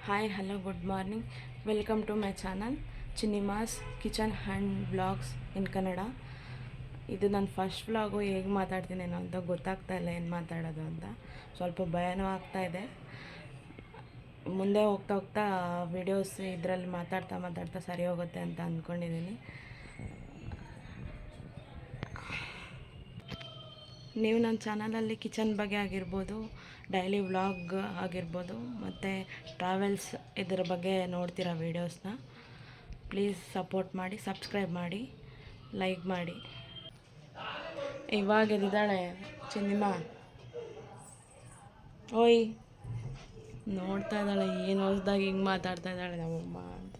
Hi hello good morning, welcome to my channel Chinnima's kitchen and vlogs in Kannada. ಇದು ನನ್ನ first vlog. ಹೇಗೆ ಮಾತಾಡ್ತೀನೇನೋ ಅಂತ ಗೊತ್ತಾಗ್ತಾ ಇಲ್ಲ, ಏನು ಮಾತಾಡೋದು ಅಂತ ಸ್ವಲ್ಪ ಭಯನೂ ಆಗ್ತಾಯಿದೆ. ಮುಂದೆ ಹೋಗ್ತಾ ಹೋಗ್ತಾ ವಿಡಿಯೋಸ್ ಇದರಲ್ಲಿ ಮಾತಾಡ್ತಾ ಸರಿ ಹೋಗುತ್ತೆ ಅಂತ ಅಂದ್ಕೊಂಡಿದ್ದೀನಿ. ನೀವು ನನ್ನ ಚಾನಲಲ್ಲಿ ಕಿಚನ್ ಬಗ್ಗೆ ಆಗಿರ್ಬೋದು, ಡೈಲಿ ವ್ಲಾಗ್ ಆಗಿರ್ಬೋದು, ಮತ್ತು ಟ್ರಾವೆಲ್ಸ್ ಇದರ ಬಗ್ಗೆ ನೋಡ್ತೀರಾ ವೀಡಿಯೋಸ್ನ. ಪ್ಲೀಸ್ ಸಪೋರ್ಟ್ ಮಾಡಿ, ಸಬ್ಸ್ಕ್ರೈಬ್ ಮಾಡಿ, ಲೈಕ್ ಮಾಡಿ. ಇವಾಗ ಎದ್ದಿದ್ದಾಳೆ ಚಿನ್ನಿಮ್ಮ. ಓಯ್ ನೋಡ್ತಾ ಇದ್ದಾಳೆ, ಏನು ಹೊಸ್ದಾಗ ಹಿಂಗೆ ಮಾತಾಡ್ತಾ ಇದ್ದಾಳೆ ನಮ್ಮಮ್ಮ ಅಂತ.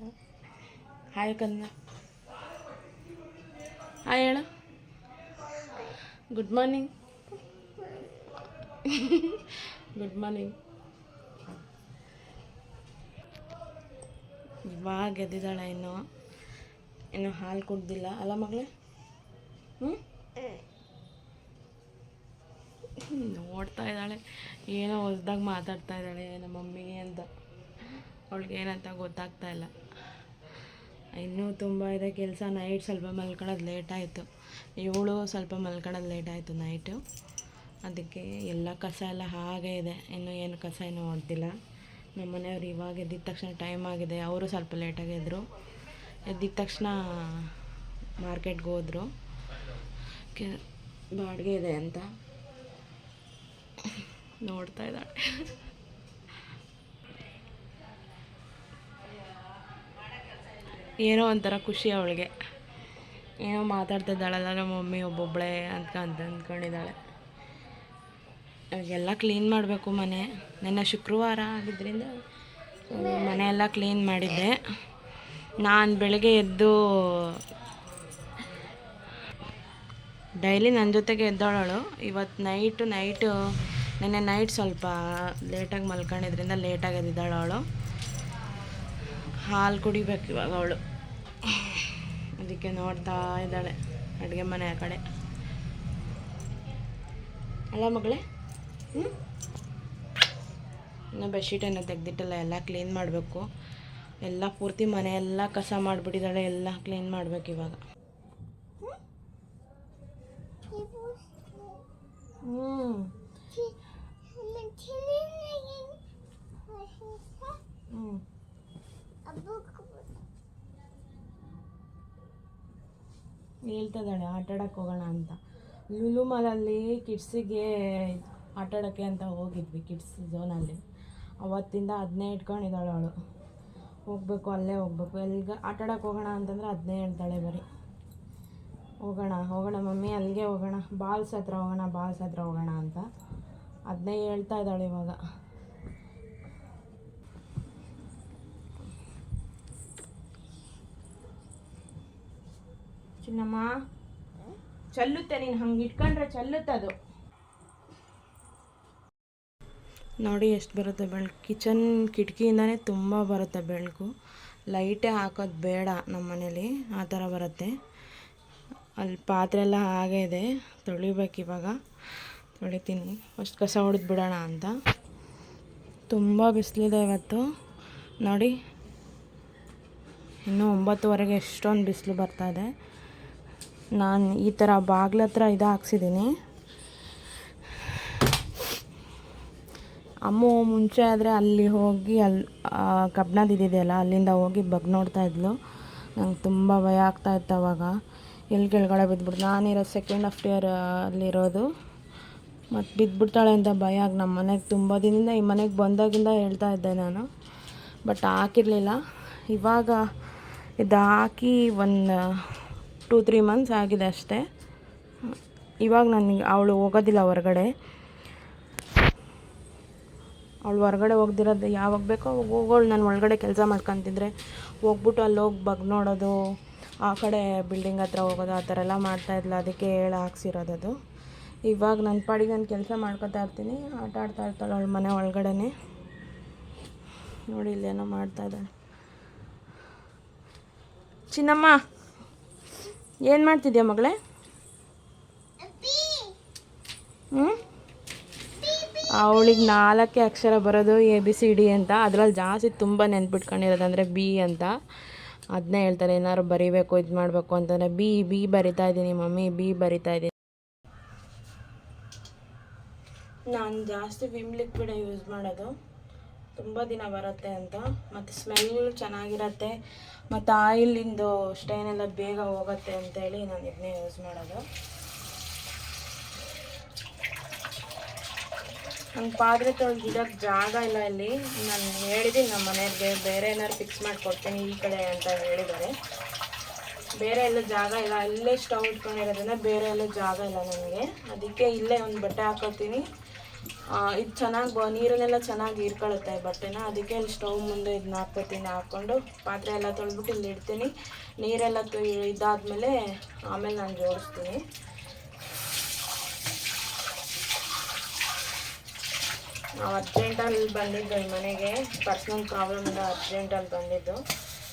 ಹಾಯ್ ಕನ್ನ, ಹಾಯ್ ಹೇಳು. Good morning. Good morning. ಇವಾಗ ಎದ್ದಿದ್ದಾಳೆ, ಇನ್ನು ಹಾಲು ಕುಡ್ದಿಲ್ಲ ಅಲ್ಲ ಮಗಳೇ? ನೋಡ್ತಾ ಇದ್ದಾಳೆ, ಏನೋ ಹೊಸ್ದಾಗ ಮಾತಾಡ್ತಾ ಇದ್ದಾಳೆ ನಮ್ಮ ಮಮ್ಮಿ ಅಂತ. ಅವಳಿಗೆ ಏನಂತ ಗೊತ್ತಾಗ್ತಾ ಇಲ್ಲ. ಇನ್ನೂ ತುಂಬ ಇದೆ ಕೆಲಸ. ನೈಟ್ ಸ್ವಲ್ಪ ಮಲ್ಕೊಳ್ಳೋದು ಲೇಟಾಯಿತು. ಇವಳು ಸ್ವಲ್ಪ ಮಲ್ಕೊಳ್ಳೋದು ಲೇಟಾಯಿತು ನೈಟು. ಅದಕ್ಕೆ ಎಲ್ಲ ಕಸ ಎಲ್ಲ ಹಾಗೇ ಇದೆ. ಇನ್ನೂ ಏನು ಕಸ ಏನೂ ಹೊಡೆದಿಲ್ಲ. ನಮ್ಮ ಮನೆಯವ್ರು ಇವಾಗ ಎದ್ದಿದ ತಕ್ಷಣ ಟೈಮ್ ಆಗಿದೆ. ಅವರು ಸ್ವಲ್ಪ ಲೇಟಾಗಿ ಎದ್ದರು. ಎದ್ದಿದ ತಕ್ಷಣ ಮಾರ್ಕೆಟ್ಗೆ ಹೋದರು, ಬಾಡಿಗೆ ಇದೆ ಅಂತ. ನೋಡ್ತಾ ಇದ್ದಾಳೆ. ಏನೋ ಒಂಥರ ಖುಷಿ ಅವಳಿಗೆ. ಏನೋ ಮಾತಾಡ್ತಿದ್ದಾಳಲ್ಲ ನಮ್ಮ ಮಮ್ಮಿ ಒಬ್ಬೊಬ್ಬಳೇ ಅಂತ ಅಂದ್ಕೊಂಡಿದ್ದಾಳೆ. ಎಲ್ಲ ಕ್ಲೀನ್ ಮಾಡಬೇಕು ಮನೆ. ನೆನ್ನೆ ಶುಕ್ರವಾರ ಆಗಿದ್ದರಿಂದ ಮನೆಯೆಲ್ಲ ಕ್ಲೀನ್ ಮಾಡಿದ್ದೆ. ನಾನು ಬೆಳಗ್ಗೆ ಎದ್ದು ಡೈಲಿ ನನ್ನ ಜೊತೆಗೆ ಎದ್ದೋಳವಳು. ಇವತ್ತು ನೈಟು ನೆನ್ನೆ ನೈಟ್ ಸ್ವಲ್ಪ ಲೇಟಾಗಿ ಮಲ್ಕೊಂಡಿದ್ರಿಂದ ಲೇಟಾಗಿ ಎದ್ದಿದ್ದಾಳು ಅವಳು. ಹಾಲು ಕುಡಿಬೇಕು ಇವಾಗ ಅವಳು. ಅದಕ್ಕೆ ನೋಡ್ತಾ ಇದ್ದಾಳೆ ಅಡುಗೆ ಮನೆ ಆ ಕಡೆ. ಅಲ್ಲ ಮಗಳೇ? ಇನ್ನು ಬೆಡ್ಶೀಟ್ ಏನೋ ತೆಗೆದಿಟ್ಟಲ್ಲ, ಎಲ್ಲ ಕ್ಲೀನ್ ಮಾಡಬೇಕು. ಎಲ್ಲ ಪೂರ್ತಿ ಮನೆಯೆಲ್ಲ ಕಸ ಮಾಡಿಬಿಟ್ಟಿದ್ದಾಳೆ. ಎಲ್ಲ ಕ್ಲೀನ್ ಮಾಡಬೇಕು ಇವಾಗ. ಹೇಳ್ತಿದ್ದಾಳೆ ಆಟಾಡಕ್ಕೆ ಹೋಗೋಣ ಅಂತ. ಲುಲು ಮಾಲಲ್ಲಿ ಕಿಡ್ಸಿಗೆ ಆಟಾಡೋಕ್ಕೆ ಅಂತ ಹೋಗಿದ್ವಿ, ಕಿಡ್ಸ್ ಝೋನಲ್ಲಿ. ಅವತ್ತಿಂದ ಅದನ್ನೇ ಇಟ್ಕೊಂಡಿದ್ದಾಳೆ ಅವಳು. ಹೋಗಬೇಕು, ಅಲ್ಲೇ ಹೋಗ್ಬೇಕು. ಎಲ್ಲಿಗೆ ಆಟಾಡಕ್ಕೆ ಹೋಗೋಣ ಅಂತಂದರೆ ಅದನ್ನೇ ಹೇಳ್ತಾಳೆ ಬರೀ. ಹೋಗೋಣ ಮಮ್ಮಿ, ಅಲ್ಲಿಗೆ ಹೋಗೋಣ, ಬಾಲ್ಸ್ ಹತ್ರ ಹೋಗೋಣ ಅಂತ ಅದನ್ನೇ ಹೇಳ್ತಾ ಇದ್ದಾಳೆ ಇವಾಗ. ಚಿನ್ನಮ್ಮ ಚಲ್ಲುತ್ತೆ, ನೀನು ಹಂಗೆ ಇಟ್ಕೊಂಡ್ರೆ ಚಲ್ಲುತ್ತದು. ನೋಡಿ ಎಷ್ಟು ಬರುತ್ತೆ ಬೆಳಕು. ಕಿಚನ್ ಕಿಟಕಿಯಿಂದನೇ ತುಂಬ ಬರುತ್ತೆ ಬೆಳಕು. ಲೈಟೇ ಹಾಕೋದು ಬೇಡ ನಮ್ಮ ಮನೇಲಿ, ಆ ಥರ ಬರುತ್ತೆ. ಅಲ್ಲಿ ಪಾತ್ರೆ ಎಲ್ಲ ಹಾಗೇ ಇದೆ, ತೊಳಿಬೇಕು. ತೊಳಿತೀನಿ. ಫಸ್ಟ್ ಕಸ ಹೊಡೆದು ಬಿಡೋಣ ಅಂತ. ತುಂಬ ಬಿಸಿಲಿದೆ ಇವತ್ತು ನೋಡಿ. ಇನ್ನೂ 9:30 ಎಷ್ಟೊಂದು ಬಿಸಿಲು ಬರ್ತಾಯಿದೆ. ನಾನು ಈ ಥರ ಬಾಗ್ಲ ಹತ್ರ ಇದು ಹಾಕ್ಸಿದ್ದೀನಿ. ಅಮ್ಮ ಮುಂಚೆ ಆದರೆ ಅಲ್ಲಿ ಹೋಗಿ ಕಬ್ಬಣದಿದೆಯಲ್ಲ ಅಲ್ಲಿಂದ ಹೋಗಿ ನೋಡ್ತಾ ಇದ್ಲು. ನಂಗೆ ತುಂಬ ಭಯ ಆಗ್ತಾಯಿತ್ತು ಅವಾಗ. ಎಲ್ಲಿ ಕೆಳಗಡೆ ಬಿದ್ದುಬಿಟ್ಟು, ನಾನಿರೋ ಸೆಕೆಂಡ್ ಇಯರ್ ಅಲ್ಲಿರೋದು. ಮತ್ತು ಬಿದ್ದುಬಿಡ್ತಾಳೆ ಅಂತ ಭಯ ಆಗಿ ನಮ್ಮ ಮನೆಗೆ ತುಂಬ ದಿನದಿಂದ, ಈ ಮನೆಗೆ ಬಂದಾಗಿಂದ ಹೇಳ್ತಾ ಇದ್ದೆ ನಾನು. ಬಟ್ ಹಾಕಿರಲಿಲ್ಲ. ಇವಾಗ ಇದು ಹಾಕಿ ಒಂದು 2-3 ಮಂತ್ಸ್ ಆಗಿದೆ ಅಷ್ಟೇ. ಇವಾಗ ನನಗೆ ಅವಳು ಹೋಗೋದಿಲ್ಲ ಹೊರಗಡೆ. ಅವಳು ಹೊರಗಡೆ ಹೋಗ್ದಿರೋದು ಯಾವಾಗ ಬೇಕೋ ಅವಾಗ ಹೋಗೋಳು. ನಾನು ಒಳಗಡೆ ಕೆಲಸ ಮಾಡ್ಕೊತಿದ್ರೆ ಹೋಗ್ಬಿಟ್ಟು ಅಲ್ಲಿ ಹೋಗಿ ನೋಡೋದು, ಆ ಕಡೆ ಬಿಲ್ಡಿಂಗ್ ಹತ್ರ ಹೋಗೋದು, ಆ ಥರ ಎಲ್ಲ ಮಾಡ್ತಾಯಿದ್ಲ. ಅದಕ್ಕೆ ಹಾಕ್ಸಿರೋದದು. ಇವಾಗ ನನ್ನ ಪಾಡಿಗೆ ನಾನು ಕೆಲಸ ಮಾಡ್ಕೊತಾ ಇರ್ತೀನಿ. ಆಟ ಆಡ್ತಾ ಇರ್ತಾಳೆ ಅವಳು ಮನೆ ಒಳಗಡೆ. ನೋಡಿ ಇಲ್ಲೇನೋ ಮಾಡ್ತಾಯಿದ್ದಾಳೆ. ಚಿನ್ನಮ್ಮ ಏನು ಮಾಡ್ತಿದ್ಯಾ ಮಗಳೇ? ಅವಳಿಗೆ 4 ಅಕ್ಷರ ಬರೋದು ABCD ಅಂತ. ಅದರಲ್ಲಿ ಜಾಸ್ತಿ ತುಂಬ ನೆನ್ಪಿಟ್ಕೊಂಡಿರೋದಂದರೆ ಬಿ ಅಂತ. ಅದನ್ನೇ ಹೇಳ್ತಾರೆ, ಏನಾದ್ರು ಬರೀಬೇಕು ಇದು ಮಾಡಬೇಕು ಅಂತಂದರೆ ಬಿ ಬರಿತಾ ಇದ್ದೀನಿ ಮಮ್ಮಿ, ಬಿ ಬರಿತಾ ಇದ್ದೀನಿ. ನಾನು ಜಾಸ್ತಿ ವಿಮ್ ಲಿಕ್ವಿಡ್ ಯೂಸ್ ಮಾಡೋದು, ತುಂಬ ದಿನ ಬರುತ್ತೆ ಅಂತ, ಮತ್ತು ಸ್ಮೆಲ್ ಚೆನ್ನಾಗಿರತ್ತೆ, ಮತ್ತು ಆಯಿಲಿಂದು ಸ್ಟೈನ್ ಎಲ್ಲ ಬೇಗ ಹೋಗುತ್ತೆ ಅಂತೇಳಿ ನಾನು ಇದನ್ನೇ ಯೂಸ್ ಮಾಡೋದು. ನಂಗೆ ಪಾತ್ರೆ ತೊಳೆದಿಡೋಕ್ಕೆ ಜಾಗ ಇಲ್ಲ ಇಲ್ಲಿ. ನಾನು ಹೇಳಿದ್ದೀನಿ ನಮ್ಮ ಮನೆಯವ್ರಿಗೆ ಬೇರೆ ಏನಾದ್ರು ಫಿಕ್ಸ್ ಮಾಡಿಕೊಡ್ತೀನಿ ಈ ಕಡೆ ಅಂತ ಹೇಳಿದ್ದಾರೆ. ಬೇರೆ ಎಲ್ಲ ಜಾಗ ಇಲ್ಲ, ಇಲ್ಲೇ ಸ್ಟವ್ ಇಟ್ಕೊಂಡಿರೋದ್ರಿಂದ ಬೇರೆ ಎಲ್ಲ ಜಾಗ ಇಲ್ಲ ನನಗೆ. ಅದಕ್ಕೆ ಇಲ್ಲೇ ಒಂದು ಬಟ್ಟೆ ಹಾಕೋತೀನಿ. ಇದು ಚೆನ್ನಾಗಿ ನೀರನ್ನೆಲ್ಲ ಚೆನ್ನಾಗಿ ಹೀರ್ಕೊಳ್ಳುತ್ತೆ ಬಟ್ಟೆನ. ಅದಕ್ಕೆ ಇಲ್ಲಿ ಸ್ಟವ್ ಮುಂದೆ ಇದನ್ನ ಹಾಕ್ಕೋತೀನಿ. ಹಾಕ್ಕೊಂಡು ಪಾತ್ರೆ ಎಲ್ಲ ತೊಳೆದ್ಬಿಟ್ಟು ಇಲ್ಲಿ ಇಡ್ತೀನಿ. ನೀರೆಲ್ಲ ಇದಾದಮೇಲೆ ಆಮೇಲೆ ನಾನು ಜೋಡಿಸ್ತೀನಿ. ನಾವು ಅರ್ಜೆಂಟಲ್ಲಿ ಬಂದಿದ್ದು ಈ ಮನೆಗೆ, ಪರ್ಸ್ನಲ್ ಪ್ರಾಬ್ಲಮಿಂದ ಅರ್ಜೆಂಟಲ್ಲಿ ಬಂದಿದ್ದು.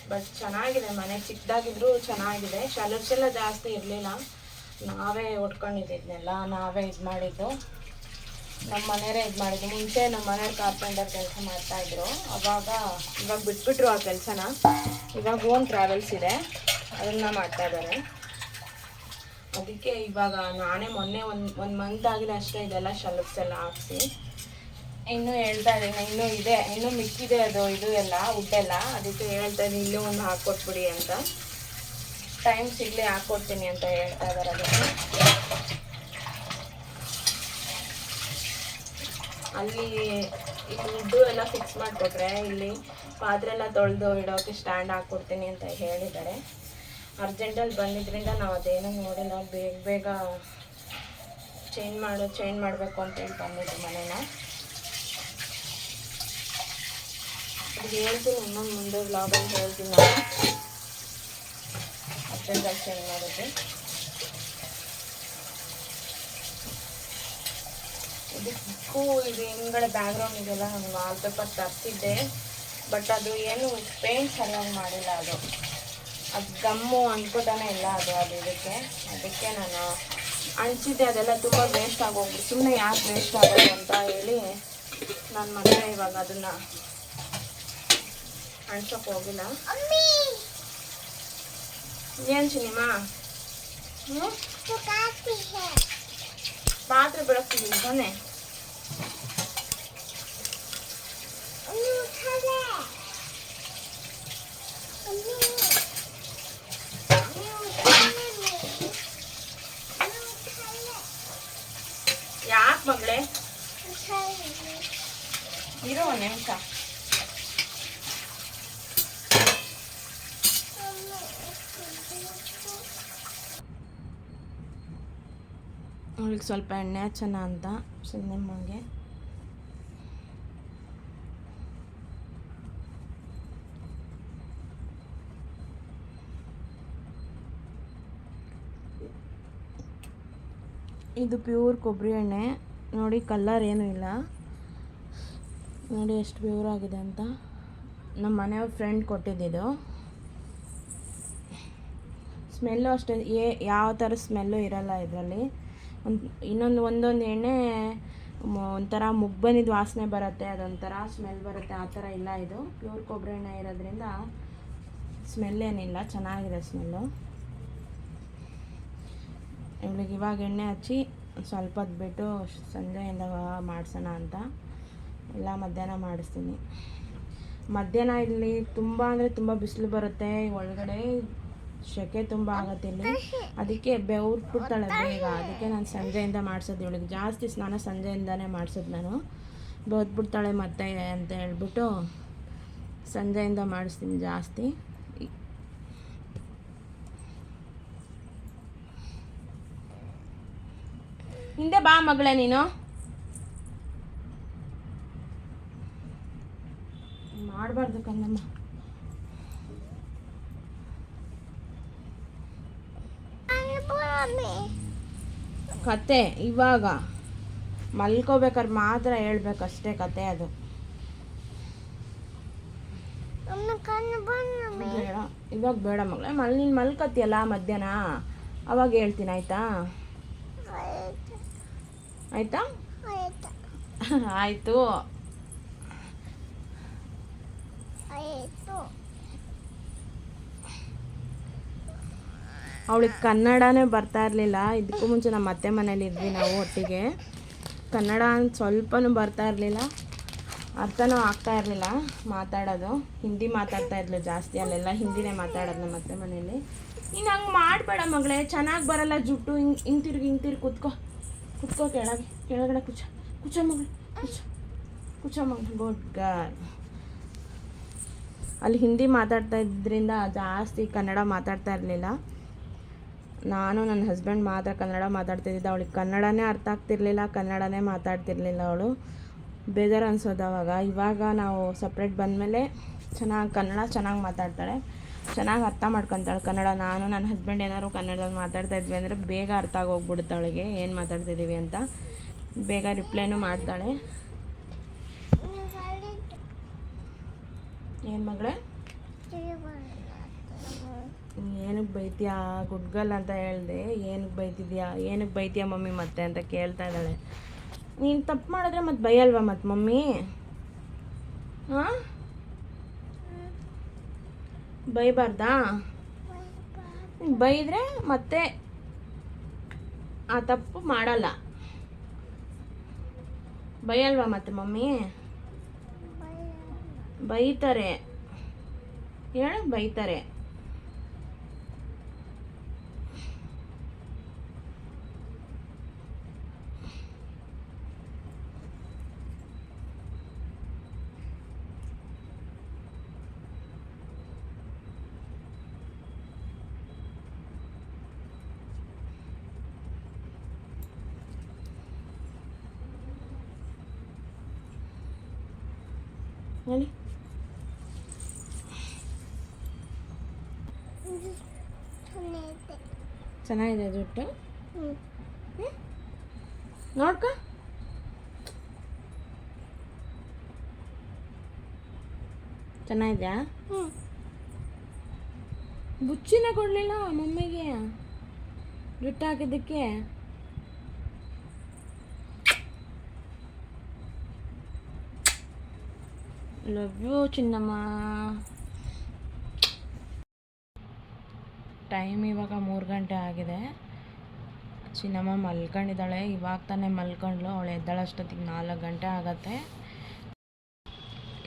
ಬಟ್ ಚೆನ್ನಾಗಿದೆ ಮನೆ, ಚಿಕ್ಕದಾಗಿದ್ರೂ ಚೆನ್ನಾಗಿದೆ. ಶೆಲ್ಫ್ಸ್ ಎಲ್ಲ ಜಾಸ್ತಿ ಇರಲಿಲ್ಲ, ನಾವೇ ಒಟ್ಕೊಂಡಿದ್ದೆಲ್ಲ ನಾವೇ ಇದು ಮಾಡಿದ್ದು. ನಮ್ಮ ಮನೆಯವರೇ ಇದು ಮಾಡಿದ್ದು. ಮುಂಚೆ ನಮ್ಮ ಮನೆಯವ್ರು ಕಾರ್ಪೆಂಟರ್ ಕೆಲಸ ಮಾಡ್ತಾಯಿದ್ರು. ಇವಾಗ ಬಿಟ್ಬಿಟ್ರು ಆ ಕೆಲಸನ. ಇವಾಗ ಓನ್ ಟ್ರಾವೆಲ್ಸ್ ಇದೆ, ಅದನ್ನು ಮಾಡ್ತಾಯಿದ್ದಾರೆ. ಅದಕ್ಕೆ ಇವಾಗ ನಾನೇ ಮೊನ್ನೆ ಒಂದು ಮಂತ್ ಆಗಿದೆ ಅಷ್ಟೇ ಇದೆಲ್ಲ ಶೆಲ್ಫ್ಸ್ ಎಲ್ಲ ಹಾಕ್ಸಿ. ಇನ್ನೂ ಹೇಳ್ತಾ ಇದ್ದೀನಿ, ಇನ್ನೂ ಇದೆ, ಇನ್ನೂ ಮಿಕ್ಕಿದೆ ಅದು ಇದು ಎಲ್ಲ ವುಡ್ಡೆಲ್ಲ. ಅದಕ್ಕೆ ಹೇಳ್ತಾ ಇದ್ದೀನಿ ಇಲ್ಲೂ ಒಂದು ಹಾಕ್ಕೊಟ್ಬಿಡಿ ಅಂತ. ಟೈಮ್ ಸಿಗಲಿ ಹಾಕ್ಕೊಡ್ತೀನಿ ಅಂತ ಹೇಳ್ತಾ ಇದ್ದಾರೆ. ಅದಕ್ಕೆ ಅಲ್ಲಿ ಈ ವುಡ್ಡು ಎಲ್ಲ ಫಿಕ್ಸ್ ಮಾಡಿಕೊಟ್ರೆ ಇಲ್ಲಿ ಪಾತ್ರೆ ಎಲ್ಲ ತೊಳೆದು ಇಡೋಕ್ಕೆ ಸ್ಟ್ಯಾಂಡ್ ಹಾಕ್ಕೊಡ್ತೀನಿ ಅಂತ ಹೇಳಿದ್ದಾರೆ. ಅರ್ಜೆಂಟಲ್ಲಿ ಬಂದಿದ್ದರಿಂದ ನಾವು ಅದೇನೂ ನೋಡಿಲ್ಲ. ಬೇಗ ಚೇಂಜ್ ಮಾಡಬೇಕು ಅಂತೇಳಿ ಬಂದಿದ್ದು ಮನೇನ. ಅದು ಹೇಳ್ತೀನಿ, ಇನ್ನೊಂದು ಮುಂದೆ ವ್ಲಾಗಲ್ಲಿ ಹೇಳ್ತೀನಿ ನಾನು ಅರ್ಜೆಂಟಲ್ಲಿ ಚೇಂಜ್ ಮಾಡೋದು. ಇದಕ್ಕೂ ಇದು ಹಿಂದ್ಗಡೆ ಬ್ಯಾಕ್ಗ್ರೌಂಡ್ ಇದೆಲ್ಲ ನಾನು ವಾಲ್ಪೇಪರ್ ತರಿಸಿದ್ದೆ. ಬಟ್ ಅದು ಏನು ಪೇಂಟ್ ಸರಿಯಾಗಿ ಮಾಡಿಲ್ಲ. ಅದು ಗಮ್ಮು ಅಂದ್ಕೊತಾನೆ ಇಲ್ಲ ಅದು ಅದಕ್ಕೆ ನಾನು ಅಂಟಿಸಿದ್ದೆ. ಅದೆಲ್ಲ ತುಂಬ ವೇಸ್ಟ್ ಆಗೋಗ್ಬಿಟ್ಟು ಸುಮ್ಮನೆ ಯಾಕೆ ವೇಸ್ಟ್ ಆಗೋದು ಅಂತ ಹೇಳಿ ನಾನು ಮತ್ತೆ ಇವಾಗ ಅದನ್ನು ಅಂಟ್ಸೋಕೆ ಹೋಗಿಲ್ಲ. ಏನು ಸಿನಿಮಾ ಪಾತ್ರೆ ಬೆಳಗ್ತಿದ್ದೀನಿ ತಾನೆ. ಯಾಕೆ ಮಗಳೇ ಇರೋ ಒಂದು ನಿಮಿಷ. ಅವಳಿಗೆ ಸ್ವಲ್ಪ ಎಣ್ಣೆ ಹಚ್ಚೋಣ ಅಂತ ಸುಮ್ಮನೆಮ್ಮಗೆ. ಇದು ಪ್ಯೂರ್ ಕೊಬ್ಬರಿ ಎಣ್ಣೆ ನೋಡಿ, ಕಲರ್ ಏನೂ ಇಲ್ಲ ನೋಡಿ ಎಷ್ಟು ಪ್ಯೂರ್ ಆಗಿದೆ ಅಂತ. ನಮ್ಮ ಮನೆಯವ್ರ ಫ್ರೆಂಡ್ ಕೊಟ್ಟಿದ್ದಿದ್ದು. ಸ್ಮೆಲ್ಲು ಅಷ್ಟೇ ಯಾವ ಥರ ಸ್ಮೆಲ್ಲು ಇರಲ್ಲ ಇದರಲ್ಲಿ. ಒಂದೊಂದು ಎಣ್ಣೆ ಒಂಥರ ಮುಗ್ಬನಿದ ವಾಸನೆ ಬರುತ್ತೆ, ಅದೊಂಥರ ಸ್ಮೆಲ್ ಬರುತ್ತೆ. ಆ ಥರ ಇಲ್ಲ, ಇದು ಪ್ಯೂರ್ ಕೊಬ್ಬರಿ ಎಣ್ಣೆ ಇರೋದ್ರಿಂದ ಸ್ಮೆಲ್ ಏನಿಲ್ಲ, ಚೆನ್ನಾಗಿದೆ ಸ್ಮೆಲ್ಲು. ಇವಳಿಗೆ ಇವಾಗ ಎಣ್ಣೆ ಹಚ್ಚಿ ಸ್ವಲ್ಪ ಹೊತ್ತು ಬಿಟ್ಟು ಸಂಜೆಯಿಂದ ಮಾಡಿಸೋಣ ಅಂತ ಎಲ್ಲ ಮಧ್ಯಾಹ್ನ ಮಾಡಿಸ್ತೀನಿ. ಮಧ್ಯಾಹ್ನ ಇಲ್ಲಿ ತುಂಬ ಅಂದರೆ ತುಂಬ ಬಿಸಿಲು ಬರುತ್ತೆ, ಒಳಗಡೆ ಸೆಕೆ ತುಂಬ ಆಗುತ್ತೆ ಇಲ್ಲಿ. ಅದಕ್ಕೆ ಬೆವ್ರ್ಬಿಡ್ತಾಳೆ ಬೇಗ. ಅದಕ್ಕೆ ನಾನು ಸಂಜೆಯಿಂದ ಮಾಡಿಸೋದು. ಇವಳಿಗೆ ಜಾಸ್ತಿ ಸ್ನಾನ ಸಂಜೆಯಿಂದನೇ ಮಾಡಿಸೋದು ನಾನು. ಬೆವ್ರ್ಬಿಡ್ತಾಳೆ ಮತ್ತೆ ಅಂತ ಹೇಳ್ಬಿಟ್ಟು ಸಂಜೆಯಿಂದ ಮಾಡಿಸ್ತೀನಿ ಜಾಸ್ತಿ. ಹಿಂದೆ ಬಾ ಮಗಳೇ, ನೀನು ಮಾಡಬಾರ್ದು ಕಣ್ಣಮ್ಮ. ಕತೆ ಇವಾಗ ಮಲ್ಕೋಬೇಕಾದ್ರೆ ಮಾತ್ರ ಹೇಳ್ಬೇಕಷ್ಟೇ ಕತೆ. ಅದು ಬೇಡ, ಇವಾಗ ಬೇಡ ಮಗಳೇ. ನೀನು ಮಲ್ಕತ್ತಿಯಲ್ಲ ಮಧ್ಯಾಹ್ನ, ಅವಾಗ ಹೇಳ್ತೀನಿ ಆಯಿತಾ? ಆಯಿತಾ? ಆಯಿತು. ಅವಳಿಗೆ ಕನ್ನಡನೇ ಬರ್ತಾ ಇರಲಿಲ್ಲ. ಇದಕ್ಕೂ ಮುಂಚೆ ನಮ್ಮ ಅತ್ತೆ ಮನೇಲಿ ಇದ್ವಿ ನಾವು ಒಟ್ಟಿಗೆ. ಕನ್ನಡ ಅಂತ ಸ್ವಲ್ಪನೂ ಬರ್ತಾ ಇರಲಿಲ್ಲ, ಅರ್ಥನೂ ಆಗ್ತಾ ಇರಲಿಲ್ಲ ಮಾತಾಡೋದು. ಹಿಂದಿ ಮಾತಾಡ್ತಾ ಇದ್ಲು ಜಾಸ್ತಿ, ಅಲ್ಲೆಲ್ಲ ಹಿಂದಿನೇ ಮಾತಾಡೋದು ನಮ್ಮ ಅತ್ತೆ ಮನೇಲಿ. ನೀನು ಹಂಗೆ ಮಾಡಬೇಡ ಮಗಳೇ, ಚೆನ್ನಾಗಿ ಬರಲ್ಲ ಜುಟ್ಟು. ಹಿಂಗೆ ತಿರ್ಗಿ ಕುತ್ಕೋ ಕೆಳಗಡೆ ಕುಚ್ಚ ಮಗಳು ಕುಚ್ಚ ಮಗಳು. Good girl. ಅಲ್ಲಿ ಹಿಂದಿ ಮಾತಾಡ್ತಾ ಇದ್ರಿಂದ ಜಾಸ್ತಿ ಕನ್ನಡ ಮಾತಾಡ್ತಾ ಇರಲಿಲ್ಲ. ನಾನು ನನ್ನ ಹಸ್ಬೆಂಡ್ ಮಾತ್ರ ಕನ್ನಡ ಮಾತಾಡ್ತಿದ್ದಿದ್ದು. ಅವಳಿಗೆ ಕನ್ನಡನೇ ಅರ್ಥ ಆಗ್ತಿರ್ಲಿಲ್ಲ, ಕನ್ನಡನೇ ಮಾತಾಡ್ತಿರ್ಲಿಲ್ಲ ಅವಳು. ಬೇಜಾರು ಅನ್ಸೋದು ಅವಾಗ. ಇವಾಗ ನಾವು ಸಪ್ರೇಟ್ ಬಂದಮೇಲೆ ಕನ್ನಡ ಚೆನ್ನಾಗಿ ಮಾತಾಡ್ತಾಳೆ, ಚೆನ್ನಾಗಿ ಅರ್ಥ ಮಾಡ್ಕೊತಾಳೆ ಕನ್ನಡ. ನಾನು ನನ್ನ ಹಸ್ಬೆಂಡ್ ಏನಾದ್ರು ಕನ್ನಡದಲ್ಲಿ ಮಾತಾಡ್ತಾ ಇದ್ವಿ ಅಂದರೆ ಬೇಗ ಅರ್ಥ ಆಗೋಗ್ಬಿಡುತ್ತೆ ಅವಳಿಗೆ ಏನು ಮಾತಾಡ್ತಿದ್ದೀವಿ ಅಂತ. ಬೇಗ ರಿಪ್ಲೈನೂ ಮಾಡ್ತಾಳೆ. ಏನು ಮಗಳೇ, ಏನಕ್ಕೆ ಬೈತೀಯಾ? ಗುಡ್ ಗರ್ಲ್ ಅಂತ ಹೇಳಿದೆ, ಏನಕ್ಕೆ ಬೈತೀಯಾ ಮಮ್ಮಿ ಮತ್ತೆ ಅಂತ ಕೇಳ್ತಾ ಇದ್ದಾಳೆ. ನೀನು ತಪ್ಪು ಮಾಡಿದ್ರೆ ಮತ್ತೆ ಬೈಯಲ್ವಾ ಮತ್ತೆ ಮಮ್ಮಿ? ಹಾಂ, ಬೈಬಾರ್ದಾ? ಬೈದರೆ ಮತ್ತೆ ಆ ತಪ್ಪು ಮಾಡಲ್ಲ. ಬೈಯಲ್ವಾ ಮತ್ತೆ ಮಮ್ಮಿ? ಬೈತಾರೆ, ಹೇಳು, ಬೈತಾರೆ. ಹೇಳಿ, ಚೆನ್ನಾಗಿದೆ ಜುಟ್ಟು. ನೋಡ್ಕ, ಚೆನ್ನಾಗಿದ್ಯಾ? ಬುಚ್ಚಿನ ಕೊಡಲಿಲ್ಲ ಮಮ್ಮಿಗೆ ಜುಟ್ಟು ಹಾಕಿದ್ದಕ್ಕೆ. Love you Chinnamma. ಟೈಮ್ ಇವಾಗ 3 ಗಂಟೆ ಆಗಿದೆ. ಚಿನ್ನಮ್ಮ ಮಲ್ಕೊಂಡಿದ್ದಾಳೆ, ಇವಾಗ ತಾನೇ ಮಲ್ಕೊಂಡ್ಳು. ಅವಳು ಎದ್ದಾಳಷ್ಟೊತ್ತಿಗೆ 4 ಗಂಟೆ ಆಗತ್ತೆ.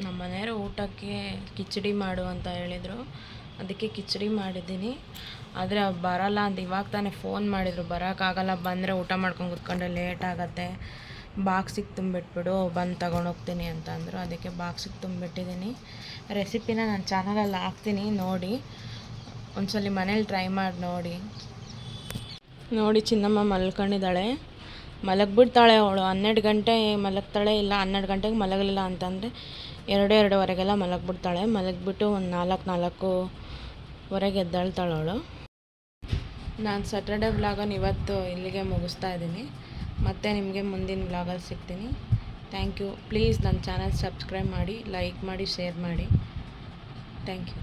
ನಮ್ಮ ಮನೆಯವರು ಊಟಕ್ಕೆ ಕಿಚಡಿ ಮಾಡು ಅಂತ ಹೇಳಿದರು, ಅದಕ್ಕೆ ಕಿಚಡಿ ಮಾಡಿದ್ದೀನಿ. ಆದರೆ ಅವ್ರು ಬರಲ್ಲ ಅಂತ ಇವಾಗ ತಾನೇ ಫೋನ್ ಮಾಡಿದರು, ಬರೋಕ್ಕಾಗಲ್ಲ, ಬಂದರೆ ಊಟ ಮಾಡ್ಕೊಂಡು ಕೂತ್ಕೊಂಡ್ರೆ ಲೇಟ್ ಆಗುತ್ತೆ, ಬಾಕ್ಸಿಗೆ ತುಂಬಿಟ್ಬಿಡು, ಬಂದು ತೊಗೊಂಡೋಗ್ತೀನಿ ಅಂತ ಅಂದರು. ಅದಕ್ಕೆ ಬಾಕ್ಸಿಗೆ ತುಂಬಿಟ್ಟಿದ್ದೀನಿ. ರೆಸಿಪಿನ ನಾನು ಚಾನಲಲ್ಲಿ ಹಾಕ್ತೀನಿ, ನೋಡಿ ಒಂದ್ಸಲ ಮನೇಲಿ ಟ್ರೈ ಮಾಡಿ ನೋಡಿ. ಚಿನ್ನಮ್ಮ ಮಲ್ಕೊಂಡಿದ್ದಾಳೆ, ಮಲಗಿಬಿಡ್ತಾಳೆ ಅವಳು. 12 ಗಂಟೆ ಮಲಗ್ತಾಳೆ, ಇಲ್ಲ 12 ಗಂಟೆಗೆ ಮಲಗಲಿಲ್ಲ ಅಂತಂದರೆ 2-2:15 ಮಲಗಿಬಿಡ್ತಾಳೆ. ಮಲಗಿಬಿಟ್ಟು ಒಂದು 4-4:15 ಎದ್ದೇಳ್ತಾಳೆ ಅವಳು. ನಾನು ಸ್ಯಾಟರ್ಡೆ ವ್ಲಾಗನ್ನು ಇವತ್ತು ಇಲ್ಲಿಗೆ ಮುಗಿಸ್ತಾ ಇದ್ದೀನಿ. ಮತ್ತೆ ನಿಮಗೆ ಮುಂದಿನ ವ್ಲಾಗಲ್ಲಿ ಸಿಗ್ತೀನಿ. Thank you. ಪ್ಲೀಸ್ ನನ್ನ ಚಾನಲ್ ಸಬ್ಸ್ಕ್ರೈಬ್ ಮಾಡಿ, ಲೈಕ್ ಮಾಡಿ, ಶೇರ್ ಮಾಡಿ. Thank you.